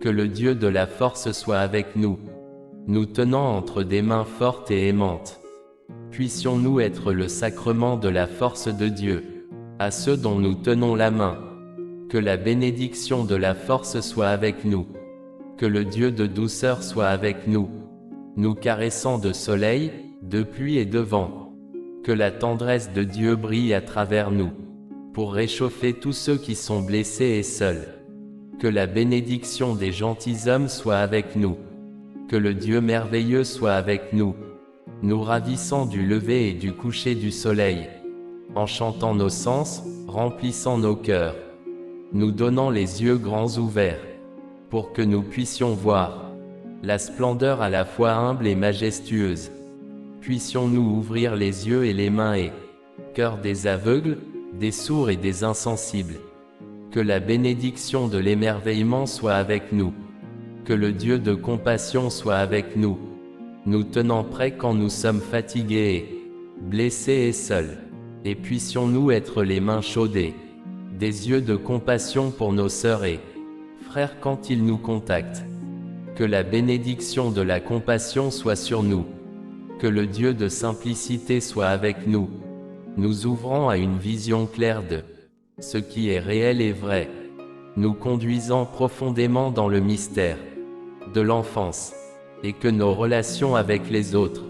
Que le Dieu de la force soit avec nous, nous tenant entre des mains fortes et aimantes. Puissions-nous être le sacrement de la force de Dieu, à ceux dont nous tenons la main. Que la bénédiction de la force soit avec nous. Que le Dieu de douceur soit avec nous, nous caressant de soleil, de pluie et de vent. Que la tendresse de Dieu brille à travers nous, pour réchauffer tous ceux qui sont blessés et seuls. Que la bénédiction des gentilshommes soit avec nous. Que le Dieu merveilleux soit avec nous, nous ravissant du lever et du coucher du soleil, enchantant nos sens, remplissant nos cœurs, nous donnant les yeux grands ouverts, pour que nous puissions voir la splendeur à la fois humble et majestueuse. Puissions-nous ouvrir les yeux et les mains et cœurs des aveugles, des sourds et des insensibles. Que la bénédiction de l'émerveillement soit avec nous. Que le Dieu de compassion soit avec nous, nous tenant prêts quand nous sommes fatigués et blessés et seuls. Et puissions-nous être les mains chaudes et des yeux de compassion pour nos sœurs et frères quand ils nous contactent. Que la bénédiction de la compassion soit sur nous. Que le Dieu de simplicité soit avec nous, nous ouvrant à une vision claire de ce qui est réel et vrai, nous conduisant profondément dans le mystère de l'enfance, et que nos relations avec les autres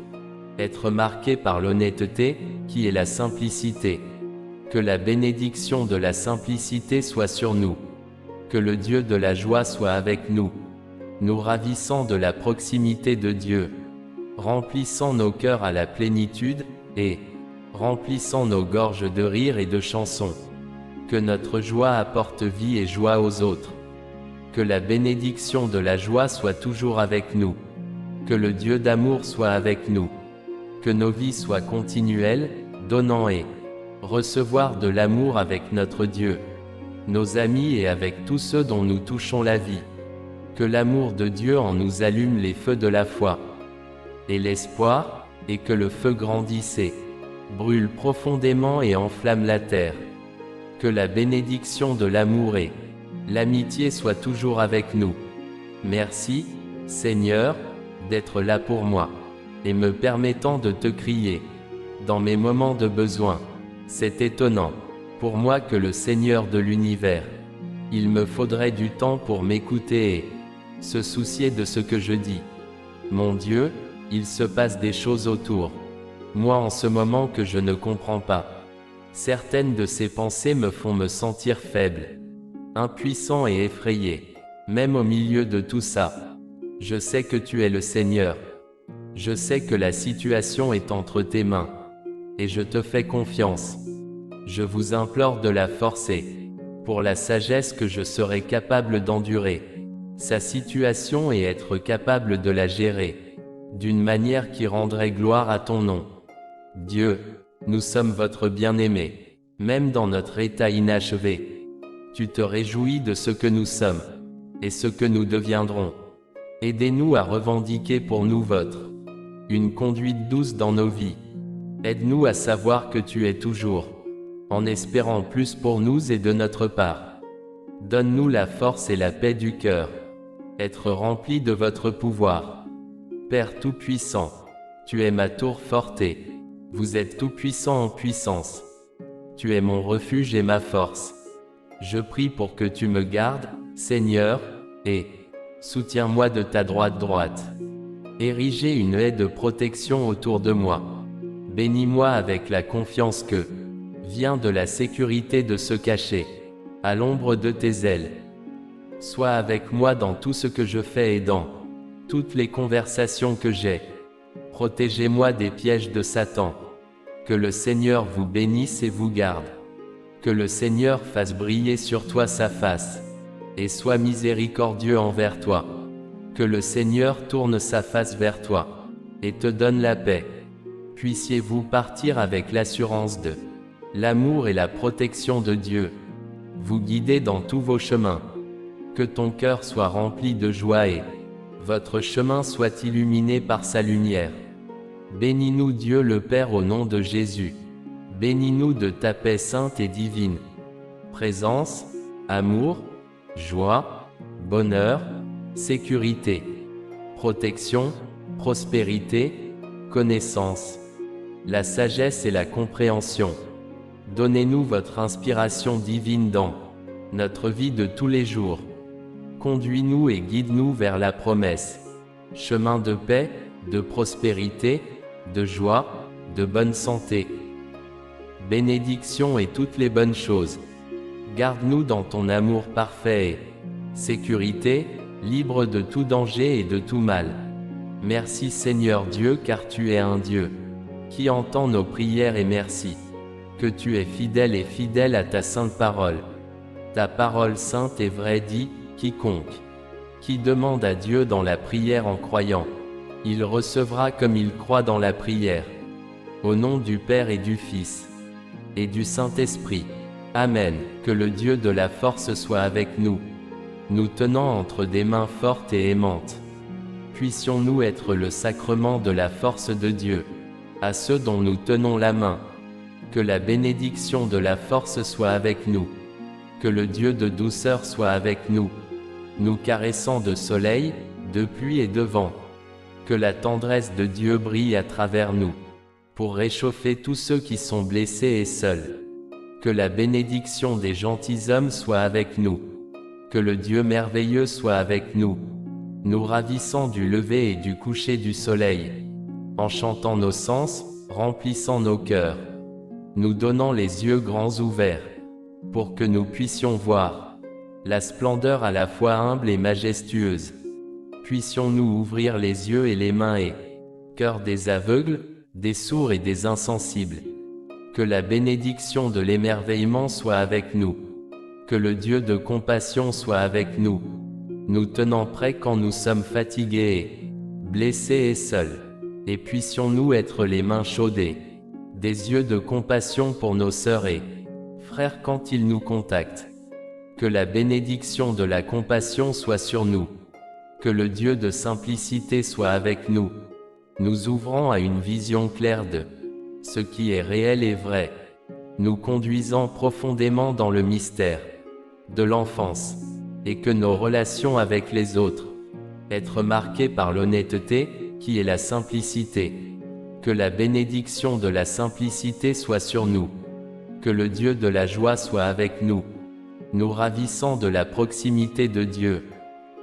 être marquées par l'honnêteté, qui est la simplicité. Que la bénédiction de la simplicité soit sur nous. Que le Dieu de la joie soit avec nous, nous ravissant de la proximité de Dieu, remplissant nos cœurs à la plénitude, et remplissant nos gorges de rire et de chansons. Que notre joie apporte vie et joie aux autres. Que la bénédiction de la joie soit toujours avec nous. Que le Dieu d'amour soit avec nous. Que nos vies soient continuelles, donnant et recevoir de l'amour avec notre Dieu, nos amis et avec tous ceux dont nous touchons la vie. Que l'amour de Dieu en nous allume les feux de la foi et l'espoir, et que le feu grandisse et brûle profondément et enflamme la terre. Que la bénédiction de l'amour et l'amitié soient toujours avec nous. Merci, Seigneur, d'être là pour moi, et me permettant de te crier dans mes moments de besoin. C'est étonnant, pour moi que le Seigneur de l'univers, il me faudrait du temps pour m'écouter et se soucier de ce que je dis. Mon Dieu, il se passe des choses autour moi en ce moment que je ne comprends pas. Certaines de ces pensées me font me sentir faible, impuissant et effrayé. Même au milieu de tout ça, je sais que tu es le Seigneur. Je sais que la situation est entre tes mains, et je te fais confiance. Je vous implore de la forcer, pour la sagesse que je serai capable d'endurer sa situation et être capable de la gérer, d'une manière qui rendrait gloire à ton nom. Dieu, nous sommes votre bien-aimé, même dans notre état inachevé. Tu te réjouis de ce que nous sommes, et ce que nous deviendrons. Aidez-nous à revendiquer pour nous une conduite douce dans nos vies. Aide-nous à savoir que tu es toujours, en espérant plus pour nous et de notre part. Donne-nous la force et la paix du cœur, être remplis de votre pouvoir. Père Tout-Puissant, tu es ma tour forte et vous êtes tout-puissant en puissance. Tu es mon refuge et ma force. Je prie pour que tu me gardes, Seigneur, et soutiens-moi de ta droite. Érigez une haie de protection autour de moi. Bénis-moi avec la confiance que vient de la sécurité de se cacher à l'ombre de tes ailes. Sois avec moi dans tout ce que je fais et dans toutes les conversations que j'ai. Protégez-moi des pièges de Satan. Que le Seigneur vous bénisse et vous garde. Que le Seigneur fasse briller sur toi sa face, et soit miséricordieux envers toi. Que le Seigneur tourne sa face vers toi, et te donne la paix. Puissiez-vous partir avec l'assurance de l'amour et la protection de Dieu, vous guider dans tous vos chemins. Que ton cœur soit rempli de joie et votre chemin soit illuminé par sa lumière. Bénis-nous Dieu le Père au nom de Jésus. Bénis-nous de ta paix sainte et divine. Présence, amour, joie, bonheur, sécurité, protection, prospérité, connaissance, la sagesse et la compréhension. Donnez-nous votre inspiration divine dans notre vie de tous les jours. Conduis-nous et guide-nous vers la promesse. Chemin de paix, de prospérité, de joie, de bonne santé. Bénédiction et toutes les bonnes choses. Garde-nous dans ton amour parfait et sécurité, libre de tout danger et de tout mal. Merci Seigneur Dieu, car tu es un Dieu qui entend nos prières, et merci que tu es fidèle et fidèle à ta sainte parole. Ta parole sainte et vraie dit, quiconque qui demande à Dieu dans la prière en croyant, il recevra comme il croit dans la prière. Au nom du Père et du Fils et du Saint-Esprit. Amen. Que le Dieu de la force soit avec nous, nous tenant entre des mains fortes et aimantes. Puissions-nous être le sacrement de la force de Dieu à ceux dont nous tenons la main. Que la bénédiction de la force soit avec nous. Que le Dieu de douceur soit avec nous, nous caressant de soleil, de pluie et de vent. Que la tendresse de Dieu brille à travers nous, pour réchauffer tous ceux qui sont blessés et seuls. Que la bénédiction des gentilshommes soit avec nous. Que le Dieu merveilleux soit avec nous, nous ravissant du lever et du coucher du soleil, enchantant nos sens, remplissant nos cœurs, nous donnant les yeux grands ouverts, pour que nous puissions voir la splendeur à la fois humble et majestueuse. Puissions-nous ouvrir les yeux et les mains et cœurs des aveugles, des sourds et des insensibles. Que la bénédiction de l'émerveillement soit avec nous. Que le Dieu de compassion soit avec nous, nous tenant prêts quand nous sommes fatigués et blessés et seuls. Et puissions-nous être les mains chaudes et des yeux de compassion pour nos sœurs et frères quand ils nous contactent. Que la bénédiction de la compassion soit sur nous. Que le Dieu de simplicité soit avec nous, nous ouvrant à une vision claire de ce qui est réel et vrai, nous conduisant profondément dans le mystère de l'enfance, et que nos relations avec les autres être marquées par l'honnêteté, qui est la simplicité. Que la bénédiction de la simplicité soit sur nous. Que le Dieu de la joie soit avec nous, nous ravissant de la proximité de Dieu,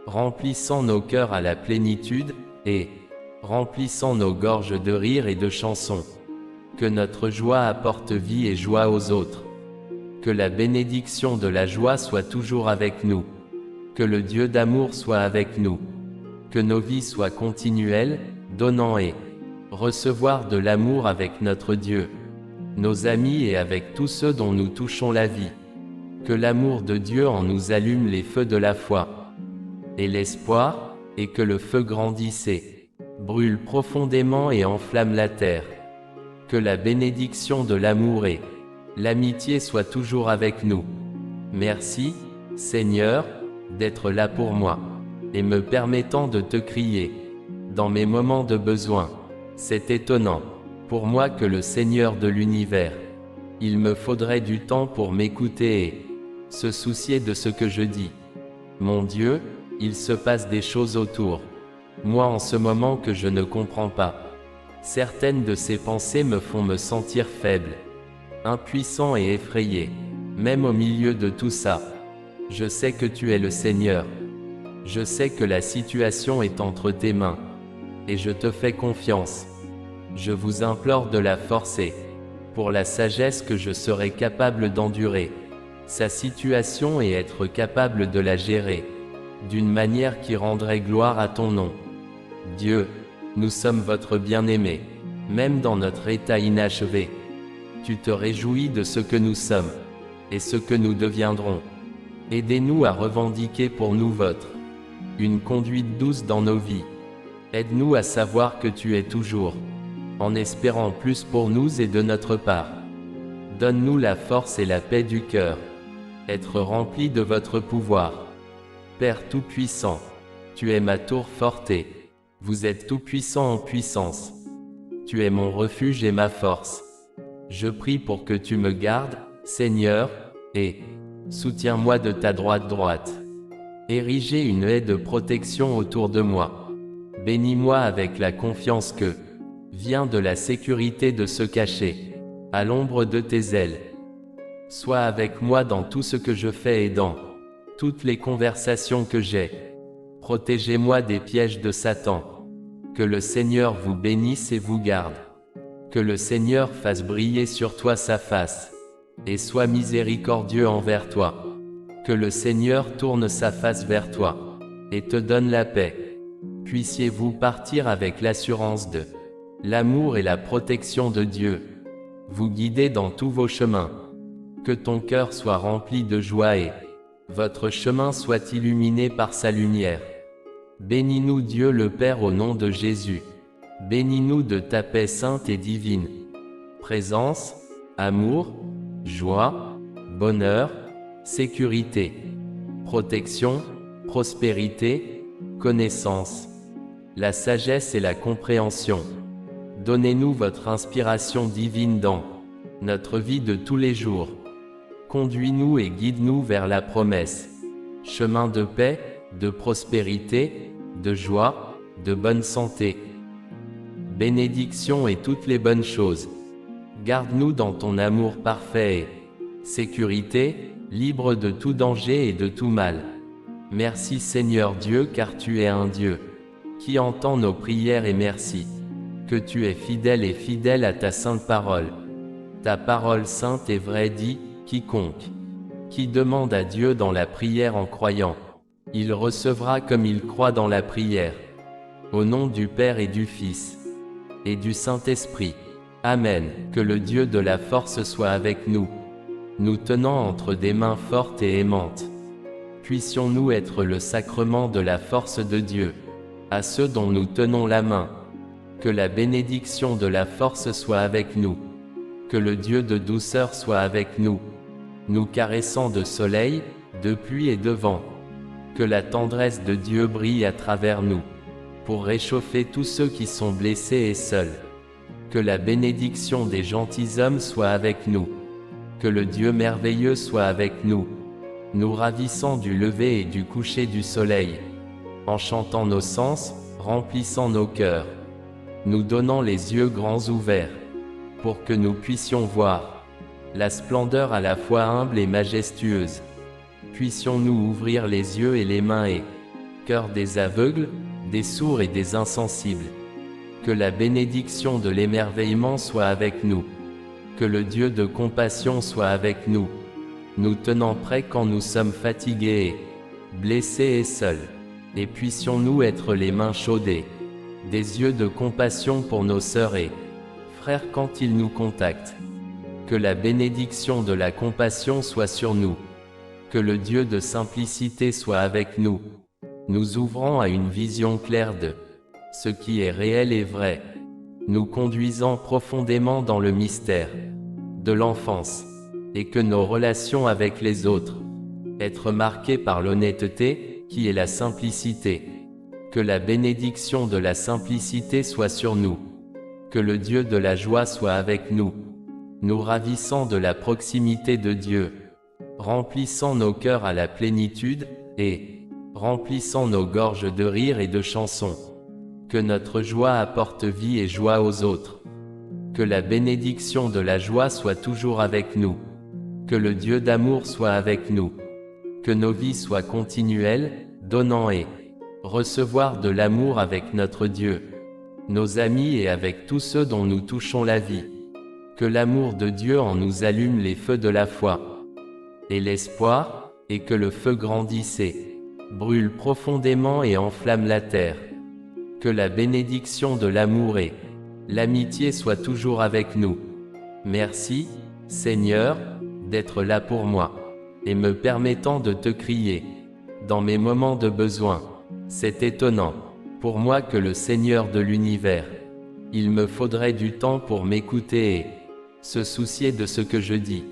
remplissant nos cœurs à la plénitude, et remplissant nos gorges de rire et de chansons. Que notre joie apporte vie et joie aux autres. Que la bénédiction de la joie soit toujours avec nous. Que le Dieu d'amour soit avec nous. Que nos vies soient continuelles, donnant et recevoir de l'amour avec notre Dieu, nos amis et avec tous ceux dont nous touchons la vie. Que l'amour de Dieu en nous allume les feux de la foi et l'espoir, et que le feu grandisse et brûle profondément et enflamme la terre. Que la bénédiction de l'amour et l'amitié soient toujours avec nous. Merci, Seigneur, d'être là pour moi, et me permettant de te crier dans mes moments de besoin. C'est étonnant pour moi que le Seigneur de l'univers, il me faudrait du temps pour m'écouter et se soucier de ce que je dis. Mon Dieu, il se passe des choses autour moi en ce moment que je ne comprends pas. Certaines de ces pensées me font me sentir faible, impuissant et effrayé. Même au milieu de tout ça, je sais que tu es le Seigneur. Je sais que la situation est entre tes mains, et je te fais confiance. Je vous implore de la forcer, pour la sagesse que je serai capable d'endurer sa situation et être capable de la gérer d'une manière qui rendrait gloire à ton nom. Dieu, nous sommes votre bien-aimé, même dans notre état inachevé. Tu te réjouis de ce que nous sommes, et ce que nous deviendrons. Aidez-nous à revendiquer pour nous une conduite douce dans nos vies. Aide-nous à savoir que tu es toujours en espérant plus pour nous et de notre part. Donne-nous la force et la paix du cœur, être remplis de votre pouvoir. Père Tout-Puissant, tu es ma tour forte et vous êtes tout-puissant en puissance. Tu es mon refuge et ma force. Je prie pour que tu me gardes, Seigneur, et soutiens-moi de ta droite. Érigez une haie de protection autour de moi. Bénis-moi avec la confiance que vient de la sécurité de se cacher à l'ombre de tes ailes. Sois avec moi dans tout ce que je fais et dans toutes les conversations que j'ai. Protégez-moi des pièges de Satan. Que le Seigneur vous bénisse et vous garde. Que le Seigneur fasse briller sur toi sa face et soit miséricordieux envers toi. Que le Seigneur tourne sa face vers toi et te donne la paix. Puissiez-vous partir avec l'assurance de l'amour et la protection de Dieu, vous guider dans tous vos chemins. Que ton cœur soit rempli de joie et votre chemin soit illuminé par sa lumière. Bénis-nous Dieu le Père au nom de Jésus. Bénis-nous de ta paix sainte et divine. Présence, amour, joie, bonheur, sécurité, protection, prospérité, connaissance, la sagesse et la compréhension. Donnez-nous votre inspiration divine dans notre vie de tous les jours. Conduis-nous et guide-nous vers la promesse. Chemin de paix, de prospérité, de joie, de bonne santé. Bénédiction et toutes les bonnes choses. Garde-nous dans ton amour parfait et sécurité, libre de tout danger et de tout mal. Merci Seigneur Dieu car tu es un Dieu qui entend nos prières et merci que tu es fidèle et fidèle à ta sainte parole. Ta parole sainte et vraie dit, quiconque qui demande à Dieu dans la prière en croyant, il recevra comme il croit dans la prière. Au nom du Père et du Fils et du Saint-Esprit. Amen. Que le Dieu de la force soit avec nous, nous tenant entre des mains fortes et aimantes. Puissions-nous être le sacrement de la force de Dieu à ceux dont nous tenons la main. Que la bénédiction de la force soit avec nous. Que le Dieu de douceur soit avec nous, nous caressant de soleil, de pluie et de vent. Que la tendresse de Dieu brille à travers nous, pour réchauffer tous ceux qui sont blessés et seuls. Que la bénédiction des gentilshommes soit avec nous. Que le Dieu merveilleux soit avec nous, nous ravissant du lever et du coucher du soleil, enchantant nos sens, remplissant nos cœurs, nous donnant les yeux grands ouverts, pour que nous puissions voir la splendeur à la fois humble et majestueuse. Puissions-nous ouvrir les yeux et les mains et cœurs des aveugles, des sourds et des insensibles. Que la bénédiction de l'émerveillement soit avec nous. Que le Dieu de compassion soit avec nous, nous tenant prêts quand nous sommes fatigués et blessés et seuls. Et puissions-nous être les mains chaudes et des yeux de compassion pour nos sœurs et frères quand ils nous contactent. Que la bénédiction de la compassion soit sur nous. Que le Dieu de simplicité soit avec nous, nous ouvrant à une vision claire de ce qui est réel et vrai, nous conduisant profondément dans le mystère de l'enfance, et que nos relations avec les autres être marquées par l'honnêteté, qui est la simplicité. Que la bénédiction de la simplicité soit sur nous. Que le Dieu de la joie soit avec nous, nous ravissant de la proximité de Dieu, remplissant nos cœurs à la plénitude, et remplissant nos gorges de rire et de chansons. Que notre joie apporte vie et joie aux autres. Que la bénédiction de la joie soit toujours avec nous. Que le Dieu d'amour soit avec nous. Que nos vies soient continuelles, donnant et recevoir de l'amour avec notre Dieu, nos amis et avec tous ceux dont nous touchons la vie. Que l'amour de Dieu en nous allume les feux de la foi et l'espoir, et que le feu grandisse et brûle profondément et enflamme la terre. Que la bénédiction de l'amour et l'amitié soient toujours avec nous. Merci, Seigneur, d'être là pour moi, et me permettant de te crier dans mes moments de besoin. C'est étonnant, pour moi que le Seigneur de l'univers, il me faudrait du temps pour m'écouter et se soucier de ce que je dis.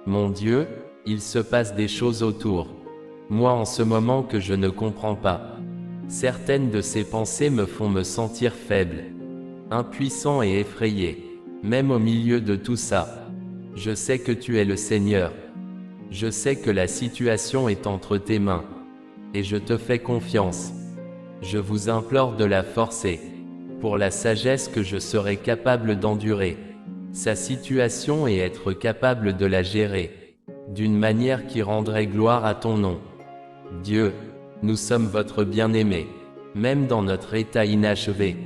Mon Dieu, il se passe des choses autour moi en ce moment que je ne comprends pas. Certaines de ces pensées me font me sentir faible, impuissant et effrayé. Même au milieu de tout ça, je sais que tu es le Seigneur. Je sais que la situation est entre tes mains. et je te fais confiance. Je vous implore de la forcer, pour la sagesse que je serai capable d'endurer sa situation et être capable de la gérer, d'une manière qui rendrait gloire à ton nom. Dieu, nous sommes votre bien-aimé, même dans notre état inachevé.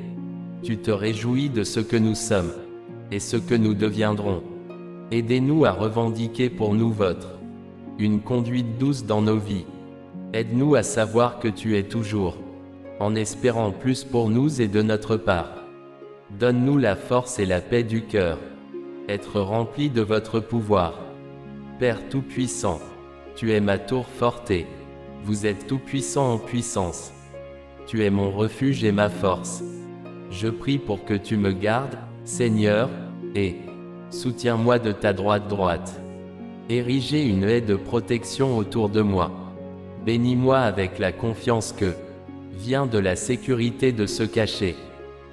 Tu te réjouis de ce que nous sommes, et ce que nous deviendrons. Aidez-nous à revendiquer pour nous une conduite douce dans nos vies. Aide-nous à savoir que tu es toujours, en espérant plus pour nous et de notre part. Donne-nous la force et la paix du cœur, être remplis de votre pouvoir. Père Tout-Puissant, tu es ma tour forte et vous êtes tout-puissant en puissance. Tu es mon refuge et ma force. Je prie pour que tu me gardes, Seigneur, et soutiens-moi de ta droite. Érigez une haie de protection autour de moi. Bénis-moi avec la confiance que vient de la sécurité de se cacher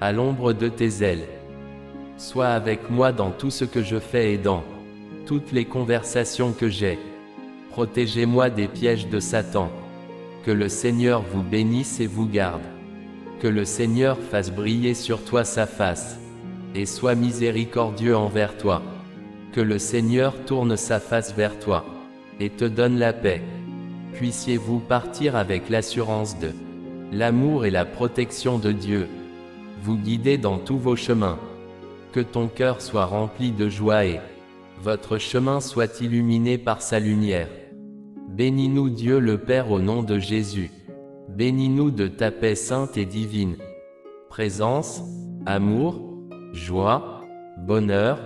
à l'ombre de tes ailes. Sois avec moi dans tout ce que je fais et dans toutes les conversations que j'ai. Protégez-moi des pièges de Satan. Que le Seigneur vous bénisse et vous garde. Que le Seigneur fasse briller sur toi sa face, et soit miséricordieux envers toi. Que le Seigneur tourne sa face vers toi, et te donne la paix. Puissiez-vous partir avec l'assurance de l'amour et la protection de Dieu, vous guider dans tous vos chemins. Que ton cœur soit rempli de joie et votre chemin soit illuminé par sa lumière. Bénis-nous Dieu le Père au nom de Jésus. Bénis-nous de ta paix sainte et divine. Présence, amour, joie, bonheur,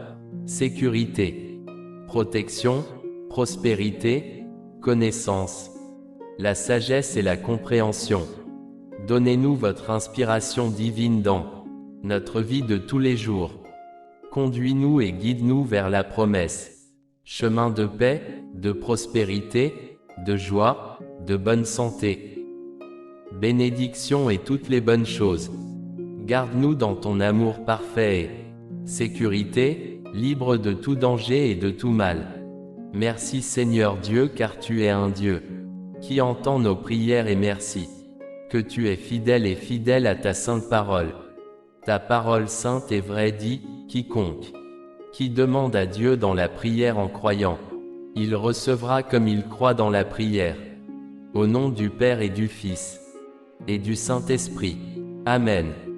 sécurité, protection, prospérité, connaissance, la sagesse et la compréhension. Donnez-nous votre inspiration divine dans notre vie de tous les jours. Conduis-nous et guide-nous vers la promesse. Chemin de paix, de prospérité, de joie, de bonne santé. Bénédiction et toutes les bonnes choses. Garde-nous dans ton amour parfait et sécurité, libre de tout danger et de tout mal. Merci Seigneur Dieu, car tu es un Dieu qui entend nos prières, et merci que tu es fidèle et fidèle à ta sainte parole. Ta parole sainte et vraie dit, quiconque qui demande à Dieu dans la prière en croyant, il recevra comme il croit dans la prière. Au nom du Père et du Fils et du Saint-Esprit. Amen.